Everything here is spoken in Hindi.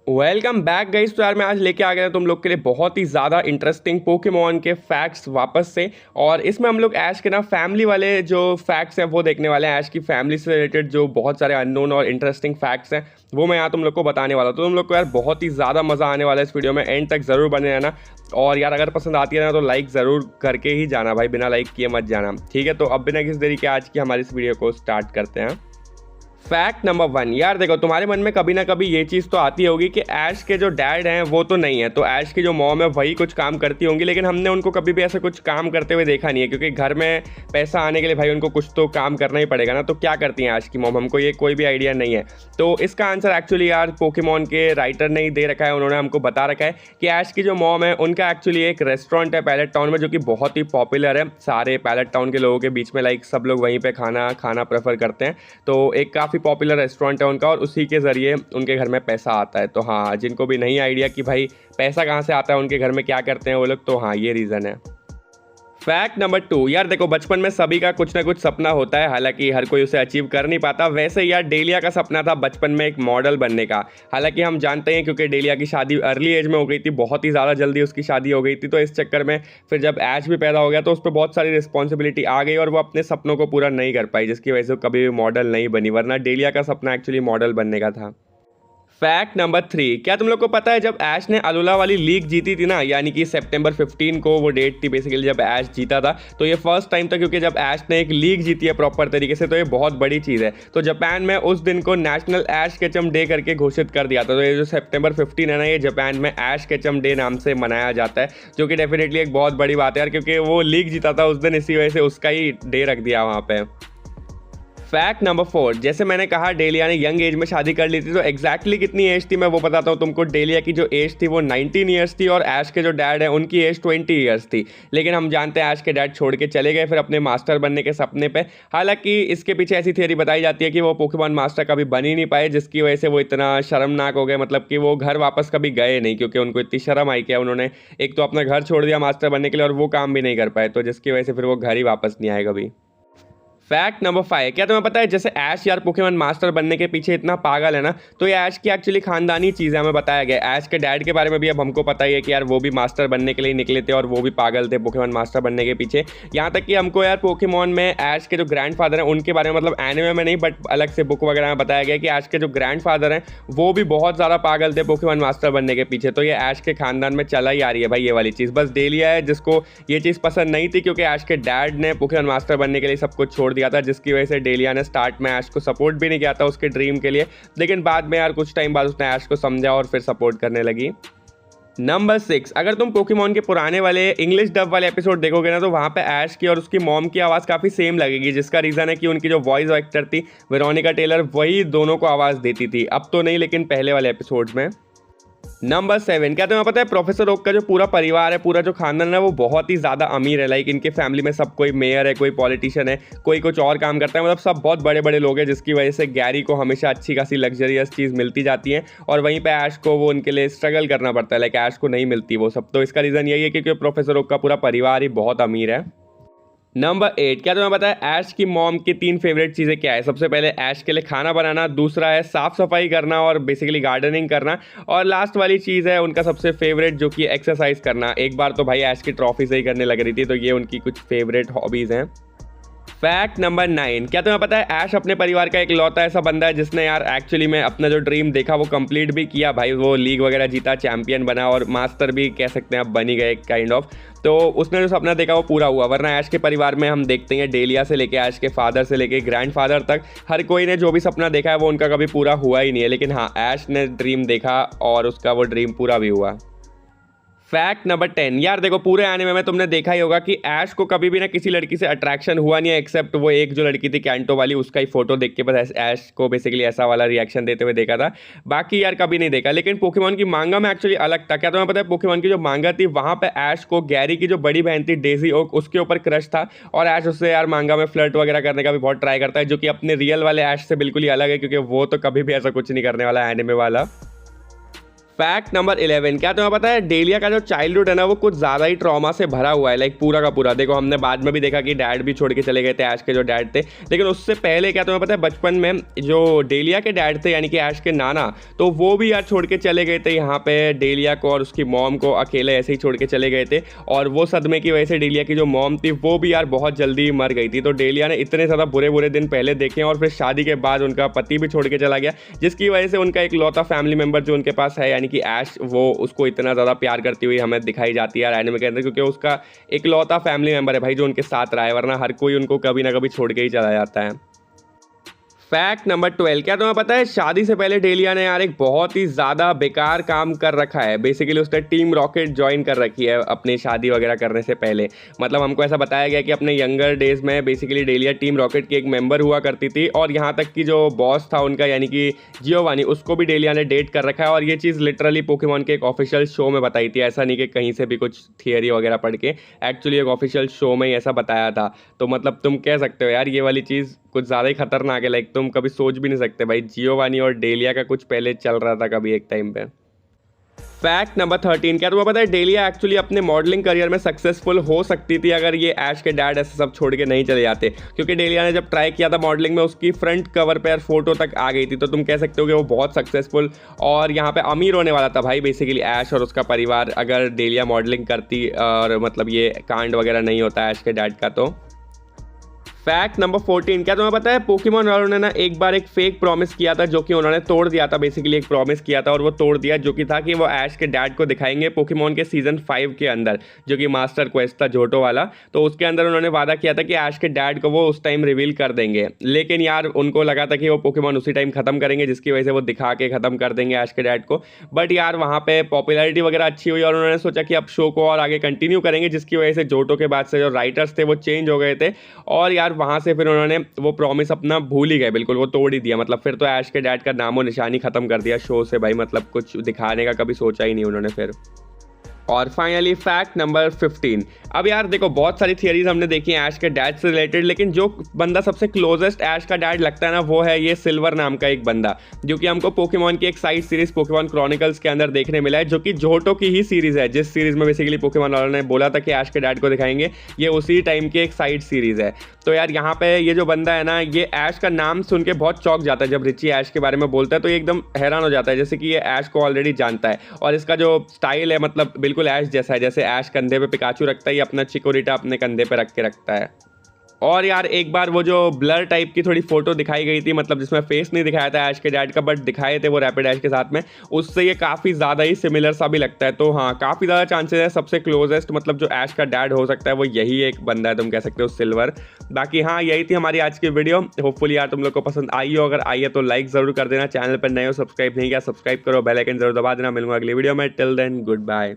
Welcome back guys. तो यार मैं आज लेके आ गया तुम लोग के लिए बहुत ही ज़्यादा इंटरेस्टिंग पोकेमॉन के फैक्ट्स वापस से। और इसमें हम लोग ऐश के ना फैमिली वाले जो फैक्ट्स हैं वो देखने वाले हैं। ऐश की फैमिली से रिलेटेड जो बहुत सारे अननोन और इंटरेस्टिंग फैक्ट्स हैं वो मैं यहाँ तुम लोग को बताने वाला हूँ। तो तुम लोग को यार बहुत ही ज़्यादा मज़ा आने वाला है इस वीडियो में, एंड तक ज़रूर बने रहना। और यार अगर पसंद आती है ना तो लाइक ज़रूर करके ही जाना भाई, बिना लाइक किए मत जाना, ठीक है। तो अब बिना किसी देरी के आज की हमारी इस वीडियो को स्टार्ट करते हैं। फैक्ट नंबर 1, यार देखो तुम्हारे मन में कभी ना कभी ये चीज़ तो आती होगी कि ऐश के जो डैड हैं वो तो नहीं है, तो ऐश की जो मॉम है वही कुछ काम करती होंगी, लेकिन हमने उनको कभी भी ऐसा कुछ काम करते हुए देखा नहीं है, क्योंकि घर में पैसा आने के लिए भाई उनको कुछ तो काम करना ही पड़ेगा ना। तो क्या करती हैं ऐश की मॉम, हमको ये कोई भी आइडिया नहीं है। तो इसका आंसर एक्चुअली यार पोकेमॉन के राइटर ने ही दे रखा है, उन्होंने हमको बता रखा है कि ऐश की जो मॉम है उनका एक्चुअली एक रेस्टोरेंट है पैलेट टाउन में, जो कि बहुत ही पॉपुलर है सारे पैलेट टाउन के लोगों के बीच में। लाइक सब लोग वहीं पर खाना खाना प्रेफर करते हैं, तो एक काफ़ी पॉपुलर रेस्टोरेंट है उनका, और उसी के ज़रिए उनके घर में पैसा आता है। तो हाँ, जिनको भी नहीं आइडिया कि भाई पैसा कहाँ से आता है, उनके घर में क्या करते हैं वो लोग, तो हाँ ये रीज़न है। फैक्ट नंबर 2, यार देखो बचपन में सभी का कुछ ना कुछ सपना होता है, हालांकि हर कोई उसे अचीव कर नहीं पाता। वैसे यार डेलिया का सपना था बचपन में एक मॉडल बनने का। हालांकि हम जानते हैं क्योंकि डेलिया की शादी अर्ली एज में हो गई थी, बहुत ही ज़्यादा जल्दी उसकी शादी हो गई थी, तो इस चक्कर में फिर जब ऐश भी पैदा हो गया तो उस पर बहुत सारी रिस्पॉन्सिबिलिटी आ गई और वो अपने सपनों को पूरा नहीं कर पाई, जिसकी वजह से वो कभी भी मॉडल नहीं बनी, वरना डेलिया का सपना एक्चुअली मॉडल बनने का था। फैक्ट नंबर 3, क्या तुम लोग को पता है जब ऐश ने अलोला वाली लीग जीती थी ना, यानी कि सितंबर 15 को वो डेट थी बेसिकली जब ऐश जीता था, तो ये फर्स्ट टाइम था क्योंकि जब ऐश ने एक लीग जीती है प्रॉपर तरीके से, तो ये बहुत बड़ी चीज़ है। तो जापान में उस दिन को नेशनल ऐश केचम डे करके घोषित कर दिया था। तो ये जो सितंबर 15 है ना, ये जापान में ऐश केचम डे नाम से मनाया जाता है, जो कि डेफिनेटली एक बहुत बड़ी बात है यार, क्योंकि वो लीग जीता था उस दिन, इसी वजह से उसका ही डे रख दिया वहाँ पे। फैक्ट नंबर 4, जैसे मैंने कहा डेलिया ने यंग एज में शादी कर ली थी, तो एग्जैक्टली कितनी एज थी मैं वो बताता हूँ तुमको। डेलिया की जो एज थी वो 19 ईयर्स थी, और ऐश के जो डैड है उनकी एज 20 ईयर्स थी। लेकिन हम जानते हैं ऐश के डैड छोड़ के चले गए फिर अपने मास्टर बनने के सपने पे। हालांकि इसके पीछे ऐसी थियरी बताई जाती है कि वो पोकेमॉन मास्टर कभी बन ही नहीं पाए, जिसकी वजह से वो इतना शर्मनाक हो गए, मतलब कि वो घर वापस कभी गए नहीं, क्योंकि उनको इतनी शर्म आई कि उन्होंने एक तो अपना घर छोड़ दिया मास्टर बनने के लिए और वो काम भी नहीं कर पाए, तो जिसकी वजह से फिर वो घर ही वापस नहीं आए कभी। फैक्ट नंबर 5, क्या तुम्हें पता है जैसे ऐश यार पोकेमॉन मास्टर बनने के पीछे इतना पागल है ना, तो ये ऐश की एक्चुअली खानदानी चीज़ है, हमें बताया गया। ऐश के डैड के बारे में भी अब हमको पता ही है कि यार वो भी मास्टर बनने के लिए निकले थे और वो भी पागल थे पोकेमॉन मास्टर बनने के पीछे। यहाँ तक कि हमको यार पोकेमॉन में ऐश के जो ग्रैंडफादर हैं उनके बारे में, मतलब एनिमे में नहीं बट अलग से बुक वगैरह में बताया गया कि ऐश के जो ग्रैंडफादर हैं वो भी बहुत ज़्यादा पागल थे पोकेमॉन मास्टर बनने के पीछे। तो ये ऐश के खानदान में चला ही आ रही है भाई ये वाली चीज़। बस डेलिया है जिसको ये चीज़ पसंद नहीं थी, क्योंकि ऐश के डैड ने पोकेमॉन मास्टर बनने के लिए सब कुछ छोड़ दिया था, जिसकी वजह से डेलिया ने स्टार्ट में ऐश को सपोर्ट भी नहीं किया था उसके ड्रीम के लिए, लेकिन बाद में यार कुछ टाइम बाद उसने ऐश को समझा और फिर सपोर्ट करने लगी। नंबर 6, अगर तुम पोकेमॉन के पुराने वाले इंग्लिश डब वाले एपिसोड देखोगे ना, तो वहाँ पे ऐश की और उसकी मॉम की आवाज़ काफ़ी सेम लगेगी, जिसका रीज़न है कि उनकी जो वॉइस एक्टर थी वेरोनिका टेलर, वही दोनों को आवाज़ देती थी। अब तो नहीं, लेकिन पहले वाले एपिसोड्स में। नंबर 7, क्या तुम्हें पता है प्रोफेसर ओक का जो पूरा परिवार है, पूरा जो खानदान है, वो बहुत ही ज़्यादा अमीर है। लाइक इनके फैमिली में सब कोई मेयर है, कोई पॉलिटिशियन है, कोई कुछ और काम करता है, मतलब सब बहुत बड़े बड़े लोग हैं, जिसकी वजह से गैरी को हमेशा अच्छी खासी लग्जरियस चीज़ मिलती जाती है, और वहीं पे ऐश को वो उनके लिए स्ट्रगल करना पड़ता है। लाइक ऐश को नहीं मिलती वो सब। तो इसका रीज़न यही है क्योंकि प्रोफेसर ओक का पूरा परिवार ही बहुत अमीर है। नंबर 8, क्या तुम्हें पता है ऐश की मॉम की 3 फेवरेट चीज़ें क्या है? सबसे पहले ऐश के लिए खाना बनाना, दूसरा है साफ़ सफाई करना और बेसिकली गार्डनिंग करना, और लास्ट वाली चीज़ है उनका सबसे फेवरेट जो कि एक्सरसाइज करना। एक बार तो भाई ऐश की ट्रॉफी से ही करने लग रही थी, तो ये उनकी कुछ फेवरेट हॉबीज़ हैं। फैक्ट नंबर 9, क्या तुम्हें पता है ऐश अपने परिवार का एक लौता ऐसा बंदा है जिसने यार एक्चुअली में अपना जो ड्रीम देखा वो कंप्लीट भी किया भाई। वो लीग वगैरह जीता, चैंपियन बना और मास्टर भी कह सकते हैं अब बन ही गए काइंड ऑफ। तो उसने जो सपना देखा वो पूरा हुआ, वरना ऐश के परिवार में हम देखते हैं डेलिया से लेके ऐश के फादर से लेके ग्रैंडफादर तक हर कोई ने जो भी सपना देखा है वो उनका कभी पूरा हुआ ही नहीं है। लेकिन हाँ, ऐश ने ड्रीम देखा और उसका वो ड्रीम पूरा भी हुआ। फैक्ट नंबर 10, यार देखो पूरे एनिमे में तुमने देखा ही होगा कि ऐश को कभी भी ना किसी लड़की से अट्रैक्शन हुआ नहीं है, एक्सेप्ट वो एक जो लड़की थी कैंटो वाली, उसका ही फोटो देख के बस ऐश को बेसिकली ऐसा वाला रिएक्शन देते हुए देखा था। बाकी यार कभी नहीं देखा। लेकिन पोकेमॉन की मांगा में एक्चुअली अलग था। क्या तुम्हें पता है पोकेमॉन की जो मांगा थी वहाँ पे ऐश को गैरी की जो बड़ी बहन थी डेजी ओक, उसके ऊपर क्रश था, और ऐश उससे यार मांगा में फ्लर्ट वगैरह करने का भी बहुत ट्राई करता है, जो कि अपने रियल वाले ऐश से बिल्कुल ही अलग है, क्योंकि वो तो कभी भी ऐसा कुछ नहीं करने वाला एनिमे वाला। फैक्ट नंबर 11, क्या तुम्हें पता है डेलिया का जो चाइल्डहुड है ना वो कुछ ज़्यादा ही ट्रॉमा से भरा हुआ है, लाइक पूरा का पूरा। देखो हमने बाद में भी देखा कि डैड भी छोड़ के चले गए थे, ऐश के जो डैड थे, लेकिन उससे पहले क्या तुम्हें पता है बचपन में जो डेलिया के डैड थे यानी कि ऐश के नाना, तो वो भी यार छोड़ के चले गए थे यहाँ पे डेलिया को और उसकी मॉम को अकेले ऐसे ही छोड़ के चले गए थे। और वो सदमे की वजह से डेलिया की जो मॉम थी वो भी यार बहुत जल्दी मर गई थी। तो डेलिया ने इतने ज़्यादा बुरे बुरे दिन पहले देखे और फिर शादी के बाद उनका पति भी छोड़ के चला गया, जिसकी वजह से उनका एक लौता फैमिली मेम्बर जो उनके पास है यानी कि ऐश, वो उसको इतना ज़्यादा प्यार करती हुई हमें दिखाई जाती है यार एनिमे के अंदर, क्योंकि उसका इकलौता फैमिली मेंबर है भाई जो उनके साथ रहा है, वरना हर कोई उनको कभी ना कभी छोड़ के ही चला जाता है। फैक्ट नंबर 12, क्या तुम्हें पता है शादी से पहले डेलिया ने यार एक बहुत ही ज़्यादा बेकार काम कर रखा है। बेसिकली उसने टीम रॉकेट ज्वाइन कर रखी है अपनी शादी वगैरह करने से पहले। मतलब हमको ऐसा बताया गया कि अपने यंगर डेज में बेसिकली डेलिया टीम रॉकेट की एक मेंबर हुआ करती थी, और यहाँ तक कि जो बॉस था उनका यानी कि जियोवानी, उसको भी डेलिया ने डेट कर रखा है। और ये चीज़ लिटरली पोकेमॉन के एक ऑफिशियल शो में बताई थी, ऐसा नहीं कि कहीं से भी कुछ थियरी वगैरह पढ़ के, एक्चुअली एक ऑफिशियल शो में ही ऐसा बताया था। तो मतलब तुम कह सकते हो यार ये वाली चीज़ कुछ ज़्यादा ही खतरनाक है, लाइक तुम कभी सोच भी नहीं सकते भाई जियोवानी और डेलिया का कुछ पहले चल रहा था कभी एक टाइम पे। फैक्ट नंबर 13, क्या तुम्हें पता है डेलिया एक्चुअली अपने मॉडलिंग करियर में सक्सेसफुल हो सकती थी अगर ये ऐश के डैड ऐसे सब छोड़ के नहीं चले जाते, क्योंकि डेलिया ने जब ट्राई किया था मॉडलिंग में उसकी फ्रंट कवर पे यार फोटो तक आ गई थी। तो तुम कह सकते हो कि वो बहुत सक्सेसफुल और यहाँ पे अमीर होने वाला था भाई बेसिकली ऐश और उसका परिवार, अगर डेलिया मॉडलिंग करती और मतलब ये कांड वगैरह नहीं होता ऐश के डैड का। तो फैक्ट नंबर 14, क्या तुम्हें पता है पोकेमॉन वालों ने ना एक बार एक फेक प्रॉमिस किया था जो कि उन्होंने तोड़ दिया था। बेसिकली एक प्रॉमिस किया था और वो तोड़ दिया, जो कि था कि वो ऐश के डैड को दिखाएंगे पोकेमॉन के सीजन 5 के अंदर, जो कि मास्टर क्वेस्ट था जोटो वाला। तो उसके अंदर उन्होंने वादा किया था कि ऐश के डैड को वो उस टाइम रिवील कर देंगे, लेकिन यार उनको लगा था कि वो पोकेमॉन उसी टाइम खत्म करेंगे, जिसकी वजह से वो दिखा के खत्म कर देंगे ऐश के डैड को। बट यार वहाँ पे पॉपुलैरिटी वगैरह अच्छी हुई और उन्होंने सोचा कि अब शो को और आगे कंटिन्यू करेंगे, जिसकी वजह से जोटो के बाद से जो राइटर्स थे वो चेंज हो गए थे और यार वहाँ से फिर उन्होंने वो प्रॉमिस अपना भूल ही गए, बिल्कुल वो तोड़ ही दिया। मतलब फिर तो ऐश के डैड का नामो निशानी खत्म कर दिया शो से भाई, मतलब कुछ दिखाने का कभी सोचा ही नहीं उन्होंने फिर। और फाइनली फैक्ट नंबर 15, अब यार देखो बहुत सारी थियरीज हमने देखी हैं ऐश के डैड से रिलेटेड, लेकिन जो बंदा सबसे क्लोजेस्ट ऐश का डैड लगता है ना वो है ये सिल्वर नाम का एक बंदा, जो कि हमको पोकेमॉन की एक साइड सीरीज पोकेमॉन क्रॉनिकल्स के अंदर देखने मिला है, जो कि जोटो की ही सीरीज है, जिस सीरीज में बेसिकली पोकेमॉन वालों ने बोला था कि ऐश के डैड को दिखाएंगे, ये उसी टाइम की एक साइड सीरीज है। तो यार यहाँ पे ये जो बंदा है ना ये ऐश का नाम सुन के बहुत चौंक जाता है, जब रिची ऐश के बारे में बोलता है तो ये एकदम हैरान हो जाता है, जैसे कि ये ऐश को ऑलरेडी जानता है। और इसका जो स्टाइल है मतलब बिल्कुल ऐश जैसा है, जैसे ऐश कंधे पे पिकाचू रखता है ये अपना चिकोरिटा अपने कंधे पे रख के रखता है। और यार एक बार वो जो ब्लर टाइप की थोड़ी फोटो दिखाई गई थी, मतलब जिसमें फेस नहीं दिखाया था ऐश के डैड का बट दिखाए थे वो रैपिड ऐश के साथ में, उससे ये काफ़ी ज़्यादा ही सिमिलर सा भी लगता है। तो हाँ काफ़ी ज़्यादा चांसेस है सबसे क्लोजेस्ट मतलब जो ऐश का डैड हो सकता है वो यही एक बंदा है, तुम कह सकते हो सिल्वर। बाकी हाँ यही थी हमारी आज की वीडियो, होपफुली यार तुम लोग को पसंद आई हो, अगर आई है तो लाइक ज़रूर कर देना, चैनल पर नए हो सब्सक्राइब नहीं किया सब्सक्राइब करो, बेल आइकन जरूर दबा देना। मिलूंगा अगली वीडियो में, टिल देन गुड बाय।